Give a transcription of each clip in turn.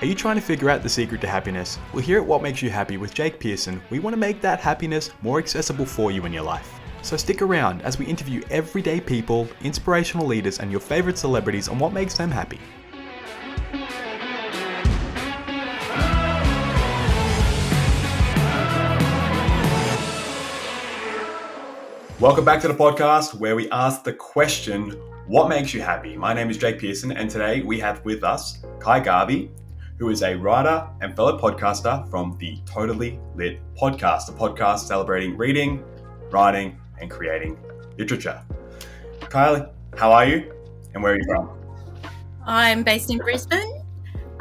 Are you trying to figure out the secret to happiness? Well, here at What Makes You Happy with Jake Pearson, we want to make that happiness more accessible for you in your life. So stick around as we interview everyday people, inspirational leaders, and your favorite celebrities on what makes them happy. Welcome back to the podcast where we ask the question, what makes you happy? My name is Jake Pearson, and today we have with us Ky Garvey, who is a writer and fellow podcaster from the Totally Lit podcast, a podcast celebrating reading, writing, and creating literature. Kylie, how are you? And where are you from? I'm based in Brisbane.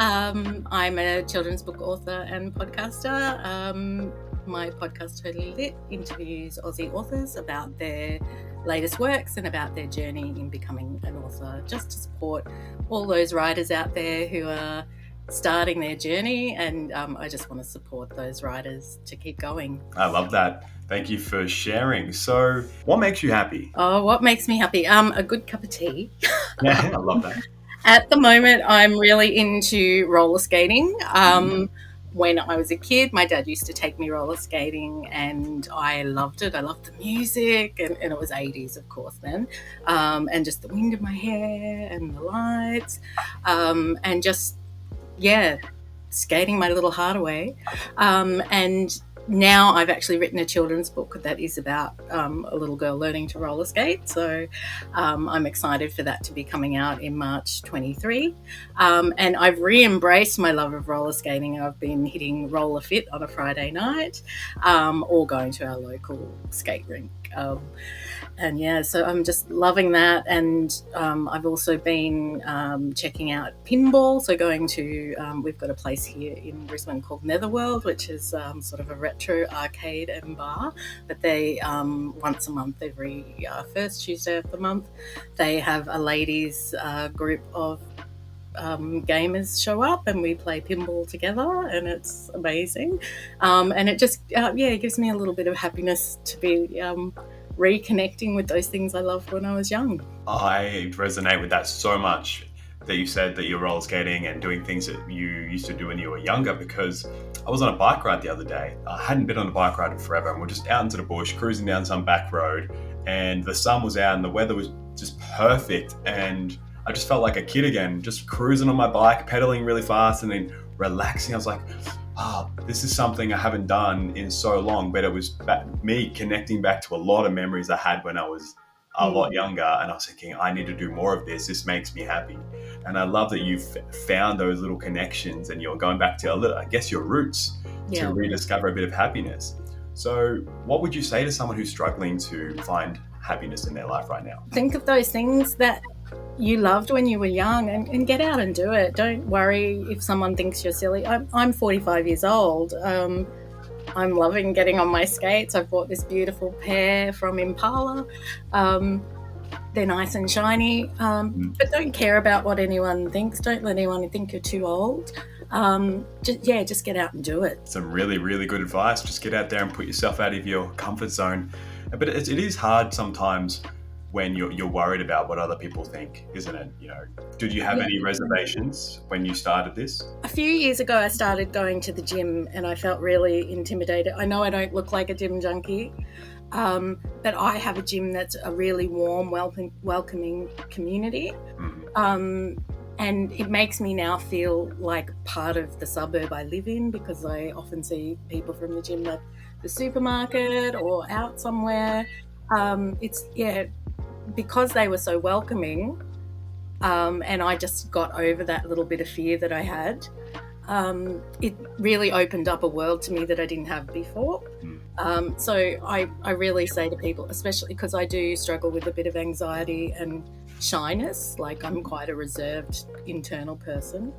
I'm a children's book author and podcaster. My podcast, Totally Lit, interviews Aussie authors about their latest works and about their journey in becoming an author, just to support all those writers out there who are starting their journey, and I just want to support those writers to keep going. I love that. Thank you for sharing. So, what makes you happy? Oh, what makes me happy? A good cup of tea. Yeah, I love that. At the moment, I'm really into roller skating. When I was a kid, my dad used to take me roller skating and I loved it. I loved the music, and it was 80s, of course, then. And just the wind in my hair and the lights, and just, skating my little heart away. And now I've actually written a children's book that is about a little girl learning to roller skate. So I'm excited for that to be coming out in March 23. And I've re-embraced my love of roller skating. I've been hitting Roller Fit on a Friday night, or going to our local skate rink. So I'm just loving that. And I've also been checking out Pinball. So going to, we've got a place here in Brisbane called Netherworld, which is sort of a retro arcade and bar. But they, once a month, every first Tuesday of the month, they have a ladies group of gamers show up and we play pinball together, and it's amazing. And it just, it gives me a little bit of happiness to be reconnecting with those things I loved when I was young. I resonate with that so much that you said that you're roller skating and doing things that you used to do when you were younger, because I was on a bike ride the other day. I hadn't been on a bike ride in forever, and we're just out into the bush, cruising down some back road, and the sun was out and the weather was just perfect, and I just felt like a kid again, just cruising on my bike, pedaling really fast and then relaxing. I was like, this is something I haven't done in so long, but it was me connecting back to a lot of memories I had when I was a lot younger, and I was thinking, I need to do more of this. This makes me happy. And I love that you've found those little connections and you're going back to, I guess, your roots to rediscover a bit of happiness. So what would you say to someone who's struggling to find happiness in their life right now? Think of those things that you loved when you were young and get out and do it. Don't worry if someone thinks you're silly. I'm 45 years old. I'm loving getting on my skates. I've bought this beautiful pair from Impala. They're nice and shiny, but don't care about what anyone thinks. Don't let anyone think you're too old. Just get out and do it. Some really, really good advice. Just get out there and put yourself out of your comfort zone. But it is hard sometimes when you're worried about what other people think, isn't it? Did you have any reservations when you started this? A few years ago, I started going to the gym and I felt really intimidated. I know I don't look like a gym junkie, but I have a gym that's a really warm, welcoming community. And it makes me now feel like part of the suburb I live in, because I often see people from the gym at the supermarket or out somewhere. Because they were so welcoming, and I just got over that little bit of fear that I had, it really opened up a world to me that I didn't have before. So I really say to people, especially because I do struggle with a bit of anxiety and shyness, like I'm quite a reserved internal person,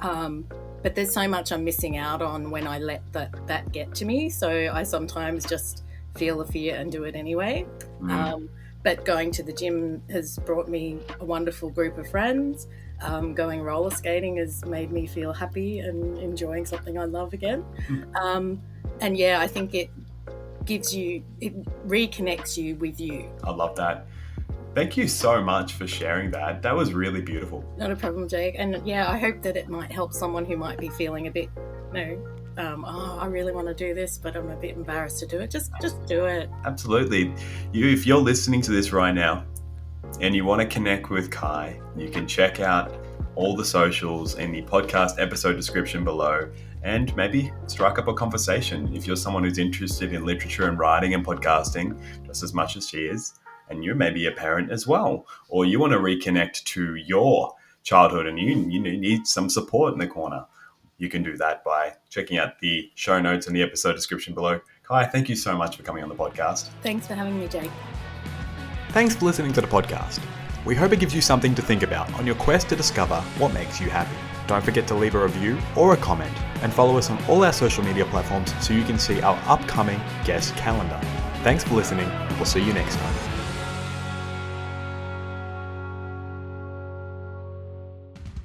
but there's so much I'm missing out on when I let that get to me. So I sometimes just feel the fear and do it anyway. But going to the gym has brought me a wonderful group of friends. Going roller skating has made me feel happy and enjoying something I love again. I think it reconnects you with you. I love that. Thank you so much for sharing that. That was really beautiful. Not a problem, Jake. And yeah, I hope that it might help someone who might be feeling a bit, I really want to do this, but I'm a bit embarrassed to do it. Just do it. Absolutely. If you're listening to this right now and you want to connect with Ky, you can check out all the socials in the podcast episode description below, and maybe strike up a conversation if you're someone who's interested in literature and writing and podcasting just as much as she is, and you're maybe a parent as well, or you want to reconnect to your childhood and you need some support in the corner. You can do that by checking out the show notes in the episode description below. Ky, thank you so much for coming on the podcast. Thanks for having me, Jake. Thanks for listening to the podcast. We hope it gives you something to think about on your quest to discover what makes you happy. Don't forget to leave a review or a comment, and follow us on all our social media platforms so you can see our upcoming guest calendar. Thanks for listening, and we'll see you next time.